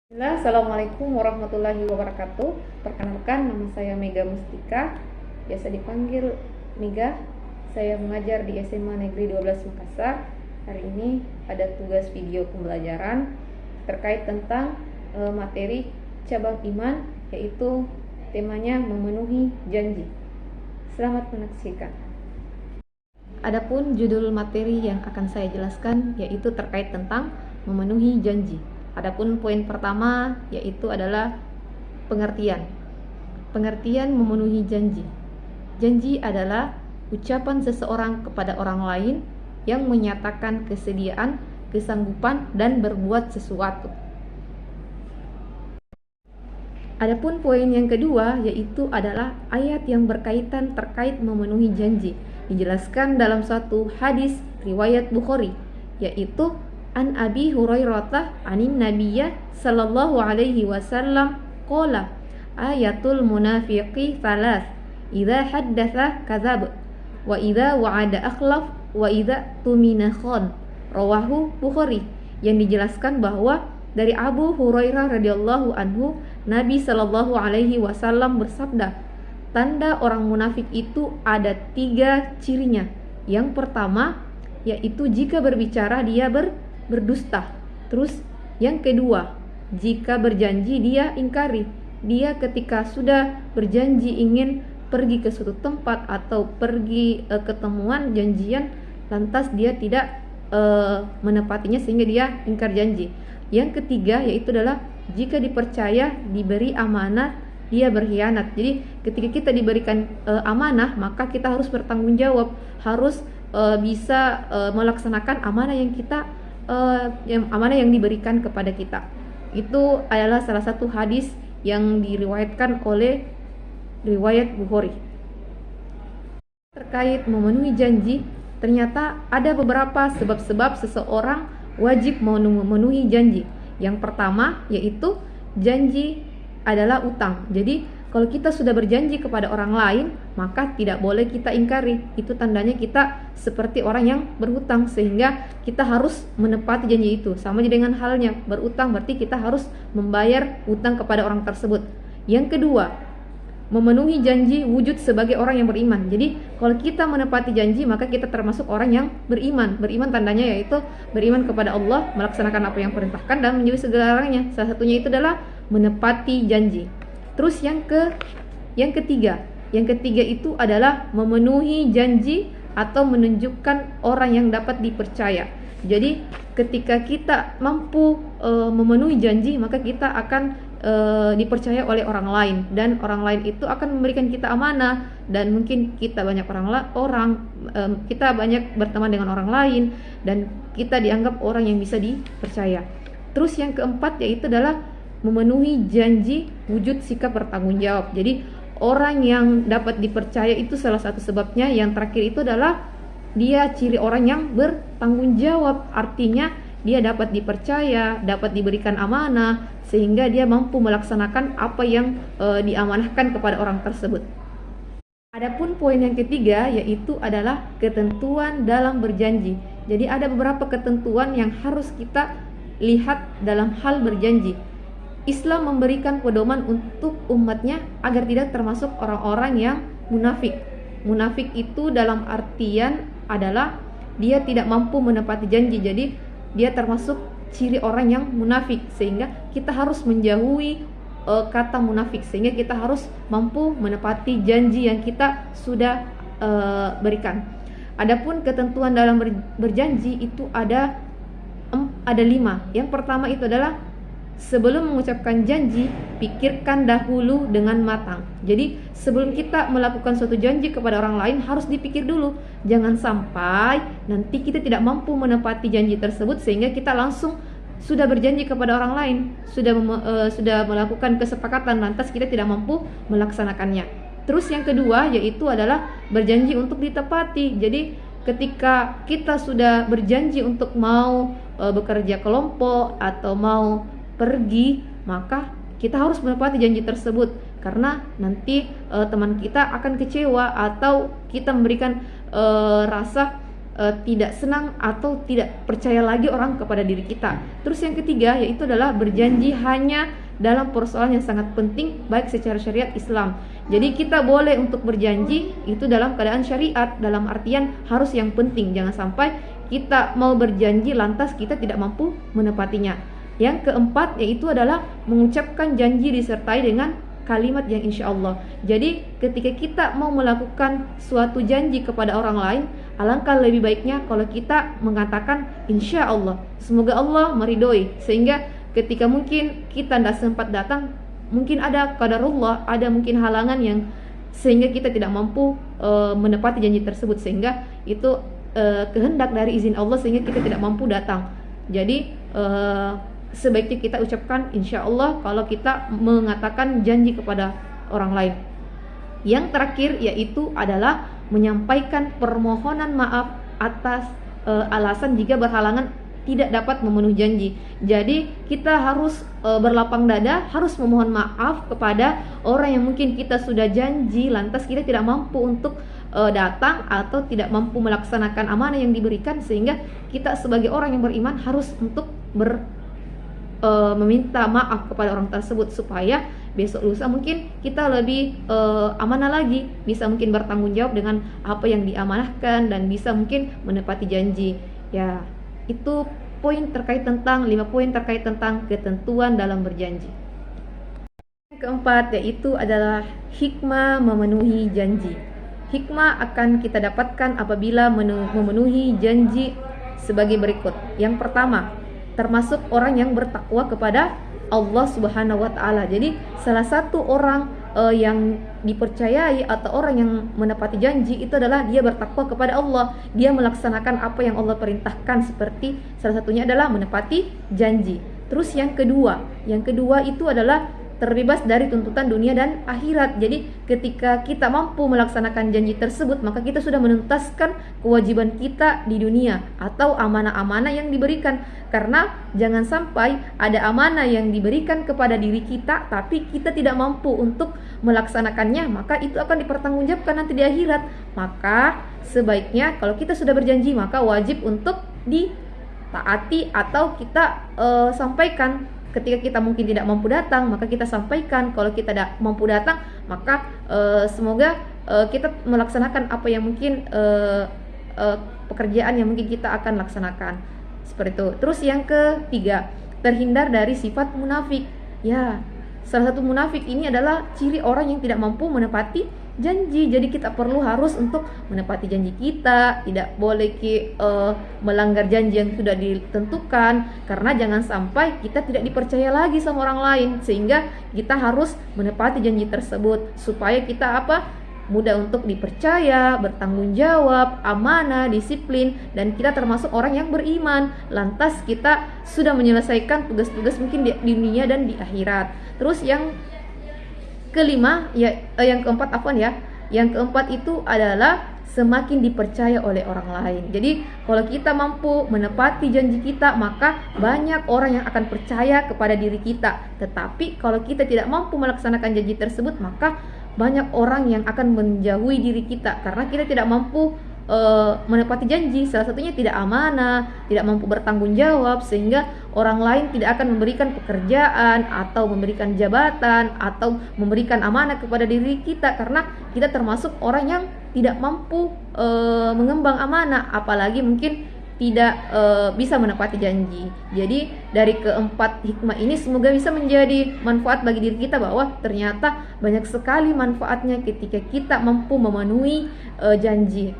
Bismillah, Assalamualaikum warahmatullahi wabarakatuh. Perkenalkan, nama saya Mega Mustika, biasa dipanggil Mega. Saya mengajar di SMA Negeri 12 Makassar. Hari ini ada tugas video pembelajaran terkait tentang materi cabang iman, yaitu temanya memenuhi janji. Selamat menyaksikan. Adapun judul materi yang akan saya jelaskan yaitu terkait tentang memenuhi janji. Adapun poin pertama yaitu adalah pengertian. Pengertian memenuhi janji. Janji adalah ucapan seseorang kepada orang lain yang menyatakan kesediaan, kesanggupan, dan berbuat sesuatu. Adapun poin yang kedua yaitu adalah ayat yang berkaitan terkait memenuhi janji. Dijelaskan dalam suatu hadis riwayat Bukhari, yaitu An Abi Hurairah anin Nabiyya sallallahu alaihi wasallam qala ayatul munafiqi thalath idza haddatsa kadzab wa idza wa'ada akhlaf wa idza tumina khan. Rawahu Bukhari. Yang dijelaskan bahwa dari Abu Hurairah radhiyallahu anhu, Nabi sallallahu alaihi wasallam bersabda, tanda orang munafik itu ada 3 cirinya. Yang pertama yaitu jika berbicara dia berdusta. Terus yang kedua, jika berjanji dia ingkari. Dia ketika sudah berjanji ingin pergi ke suatu tempat atau pergi ketemuan janjian, lantas dia tidak menepatinya sehingga dia ingkar janji. Yang ketiga yaitu adalah jika dipercaya, diberi amanah, dia berkhianat. Jadi ketika kita diberikan amanah, maka kita harus bertanggung jawab, harus bisa melaksanakan amanah yang kita amanah yang diberikan kepada kita. Itu adalah salah satu hadis yang diriwayatkan oleh riwayat Bukhari. Terkait memenuhi janji, ternyata ada beberapa sebab-sebab seseorang wajib memenuhi janji. Yang pertama yaitu janji adalah utang. Jadi kalau kita sudah berjanji kepada orang lain, maka tidak boleh kita ingkari. Itu tandanya kita seperti orang yang berhutang, sehingga kita harus menepati janji itu. Sama dengan halnya berutang, berarti kita harus membayar utang kepada orang tersebut. Yang kedua, memenuhi janji wujud sebagai orang yang beriman. Jadi kalau kita menepati janji, maka kita termasuk orang yang beriman. Beriman tandanya yaitu beriman kepada Allah, melaksanakan apa yang perintahkan dan menjauhi segalanya. Salah satunya itu adalah menepati janji. Terus yang ketiga itu adalah memenuhi janji atau menunjukkan orang yang dapat dipercaya. Jadi ketika kita mampu memenuhi janji, maka kita akan dipercaya oleh orang lain, dan orang lain itu akan memberikan kita amanah, dan mungkin kita banyak kita banyak berteman dengan orang lain, dan kita dianggap orang yang bisa dipercaya. Terus yang keempat yaitu adalah memenuhi janji wujud sikap bertanggung jawab. Jadi orang yang dapat dipercaya itu salah satu sebabnya. Yang terakhir itu adalah dia ciri orang yang bertanggung jawab. Artinya dia dapat dipercaya, dapat diberikan amanah, sehingga dia mampu melaksanakan apa yang diamanahkan kepada orang tersebut. Adapun poin yang ketiga yaitu adalah ketentuan dalam berjanji. Jadi ada beberapa ketentuan yang harus kita lihat dalam hal berjanji. Islam memberikan pedoman untuk umatnya agar tidak termasuk orang-orang yang munafik. Munafik itu dalam artian adalah dia tidak mampu menepati janji. Jadi dia termasuk ciri orang yang munafik, sehingga kita harus menjauhi kata munafik, sehingga kita harus mampu menepati janji yang kita sudah berikan. Adapun ketentuan dalam berjanji itu ada 5. Yang pertama itu adalah sebelum mengucapkan janji, pikirkan dahulu dengan matang. Jadi sebelum kita melakukan suatu janji kepada orang lain, harus dipikir dulu. Jangan sampai nanti kita tidak mampu menepati janji tersebut, sehingga kita langsung sudah berjanji kepada orang lain, sudah melakukan kesepakatan, lantas kita tidak mampu melaksanakannya. Terus yang kedua yaitu adalah berjanji untuk ditepati. Jadi ketika kita sudah berjanji untuk mau bekerja kelompok atau mau pergi, maka kita harus menepati janji tersebut, karena nanti teman kita akan kecewa atau kita memberikan rasa tidak senang atau tidak percaya lagi orang kepada diri kita. Terus yang ketiga yaitu adalah berjanji hanya dalam persoalan yang sangat penting baik secara syariat Islam. Jadi kita boleh untuk berjanji itu dalam keadaan syariat, dalam artian harus yang penting. Jangan sampai kita mau berjanji lantas kita tidak mampu menepatinya. Yang keempat yaitu adalah mengucapkan janji disertai dengan kalimat yang insya Allah. Jadi ketika kita mau melakukan suatu janji kepada orang lain, alangkah lebih baiknya kalau kita mengatakan insya Allah, semoga Allah meridhoi. Sehingga ketika mungkin kita tidak sempat datang, mungkin ada qadarullah, ada mungkin halangan yang sehingga kita tidak mampu menepati janji tersebut, sehingga itu kehendak dari izin Allah sehingga kita tidak mampu datang. Jadi sebaiknya kita ucapkan insya Allah kalau kita mengatakan janji kepada orang lain. Yang terakhir yaitu adalah menyampaikan permohonan maaf atas alasan jika berhalangan tidak dapat memenuhi janji. Jadi kita harus berlapang dada, harus memohon maaf kepada orang yang mungkin kita sudah janji lantas kita tidak mampu untuk datang atau tidak mampu melaksanakan amanah yang diberikan, sehingga kita sebagai orang yang beriman harus untuk meminta maaf kepada orang tersebut supaya besok lusa mungkin kita lebih amanah lagi, bisa mungkin bertanggung jawab dengan apa yang diamanahkan dan bisa mungkin menepati janji. Ya, itu poin terkait tentang 5 poin terkait tentang ketentuan dalam berjanji. Yang keempat yaitu adalah hikmah memenuhi janji. Hikmah akan kita dapatkan apabila memenuhi janji sebagai berikut. Yang pertama, termasuk orang yang bertakwa kepada Allah Subhanahu wa taala. Jadi salah satu orang yang dipercayai atau orang yang menepati janji itu adalah dia bertakwa kepada Allah. Dia melaksanakan apa yang Allah perintahkan, seperti salah satunya adalah menepati janji. Terus yang kedua itu adalah terbebas dari tuntutan dunia dan akhirat. Jadi ketika kita mampu melaksanakan janji tersebut, maka kita sudah menuntaskan kewajiban kita di dunia atau amanah-amanah yang diberikan. Karena jangan sampai ada amanah yang diberikan kepada diri kita tapi kita tidak mampu untuk melaksanakannya, maka itu akan dipertanggungjawabkan nanti di akhirat. Maka sebaiknya kalau kita sudah berjanji, maka wajib untuk ditaati atau kita sampaikan. Ketika kita mungkin tidak mampu datang, maka kita sampaikan. Kalau kita tidak mampu datang, maka semoga kita melaksanakan apa yang mungkin pekerjaan yang mungkin kita akan laksanakan. Seperti itu. Terus yang ketiga, terhindar dari sifat munafik. Ya, salah satu munafik ini adalah ciri orang yang tidak mampu menepati janji. Jadi kita perlu harus untuk menepati janji kita, tidak boleh melanggar janji yang sudah ditentukan, karena jangan sampai kita tidak dipercaya lagi sama orang lain, sehingga kita harus menepati janji tersebut supaya kita mudah untuk dipercaya, bertanggung jawab, amanah, disiplin, dan kita termasuk orang yang beriman. Lantas kita sudah menyelesaikan tugas-tugas mungkin di dunia dan di akhirat. Terus yang kelima, yang keempat itu adalah semakin dipercaya oleh orang lain. Jadi kalau kita mampu menepati janji kita, maka banyak orang yang akan percaya kepada diri kita. Tetapi kalau kita tidak mampu melaksanakan janji tersebut, maka banyak orang yang akan menjauhi diri kita karena kita tidak mampu menepati janji. Salah satunya tidak amanah, tidak mampu bertanggung jawab, sehingga orang lain tidak akan memberikan pekerjaan atau memberikan jabatan atau memberikan amanah kepada diri kita, karena kita termasuk orang yang tidak mampu mengemban amanah, apalagi mungkin tidak bisa menepati janji. Jadi dari keempat hikmah ini semoga bisa menjadi manfaat bagi diri kita, bahwa ternyata banyak sekali manfaatnya ketika kita mampu memenuhi janji.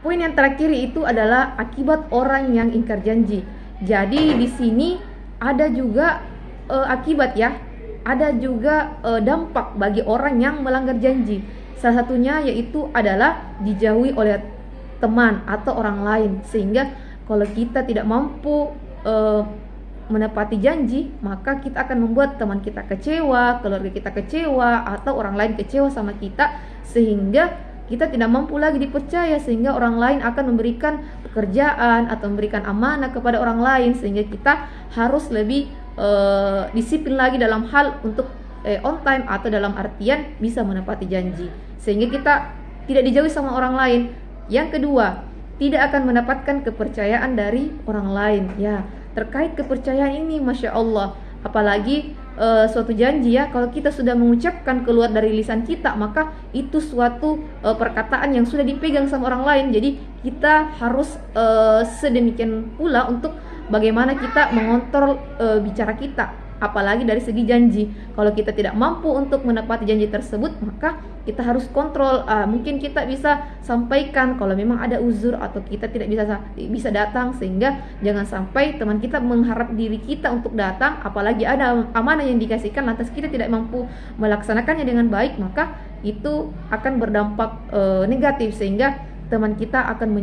Poin yang terakhir itu adalah akibat orang yang ingkar janji. Jadi di sini ada juga akibat, ya. Ada juga dampak bagi orang yang melanggar janji. Salah satunya yaitu adalah dijauhi oleh teman atau orang lain, sehingga kalau kita tidak mampu menepati janji, maka kita akan membuat teman kita kecewa, keluarga kita kecewa, atau orang lain kecewa sama kita, sehingga kita tidak mampu lagi dipercaya, sehingga orang lain akan memberikan pekerjaan atau memberikan amanah kepada orang lain, sehingga kita harus lebih disiplin lagi dalam hal untuk on time atau dalam artian bisa menepati janji, sehingga kita tidak dijauhi sama orang lain. Yang kedua, tidak akan mendapatkan kepercayaan dari orang lain. Ya, terkait kepercayaan ini, masya Allah, apalagi suatu janji ya, kalau kita sudah mengucapkan keluar dari lisan kita, maka itu suatu perkataan yang sudah dipegang sama orang lain. Jadi kita harus sedemikian pula untuk bagaimana kita mengontrol bicara kita, apalagi dari segi janji. Kalau kita tidak mampu untuk menepati janji tersebut, maka kita harus kontrol. Mungkin kita bisa sampaikan kalau memang ada uzur atau kita tidak bisa datang, sehingga jangan sampai teman kita mengharap diri kita untuk datang, apalagi ada amanah yang dikasihkan lantas kita tidak mampu melaksanakannya dengan baik, maka itu akan berdampak negatif, sehingga teman kita akan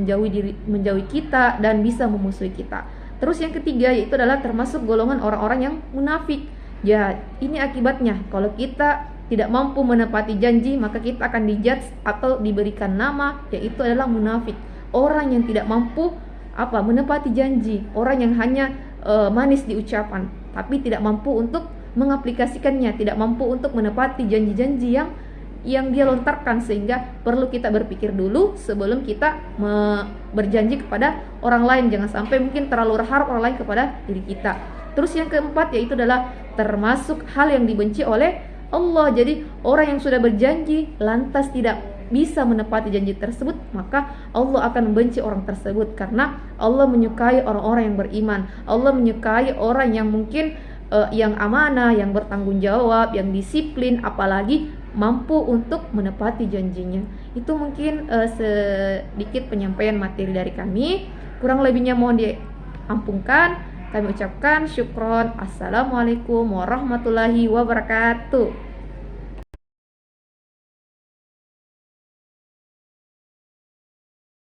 menjauhi kita dan bisa memusuhi kita. Terus yang ketiga yaitu adalah termasuk golongan orang-orang yang munafik. Ya, ini akibatnya kalau kita tidak mampu menepati janji, maka kita akan dijudge atau diberikan nama yaitu adalah munafik. Orang yang tidak mampu menepati janji, orang yang hanya manis di ucapan tapi tidak mampu untuk mengaplikasikannya, tidak mampu untuk menepati janji-janji yang dia lontarkan, sehingga perlu kita berpikir dulu sebelum kita berjanji kepada orang lain. Jangan sampai mungkin terlalu berharap orang lain kepada diri kita. Terus yang keempat yaitu adalah termasuk hal yang dibenci oleh Allah. Jadi orang yang sudah berjanji lantas tidak bisa menepati janji tersebut, maka Allah akan membenci orang tersebut, karena Allah menyukai orang-orang yang beriman. Allah menyukai orang yang mungkin yang amanah, yang bertanggung jawab, yang disiplin, apalagi mampu untuk menepati janjinya. Itu mungkin sedikit penyampaian materi dari kami. Kurang lebihnya mohon diampunkan. Kami ucapkan syukron. Assalamualaikum warahmatullahi wabarakatuh.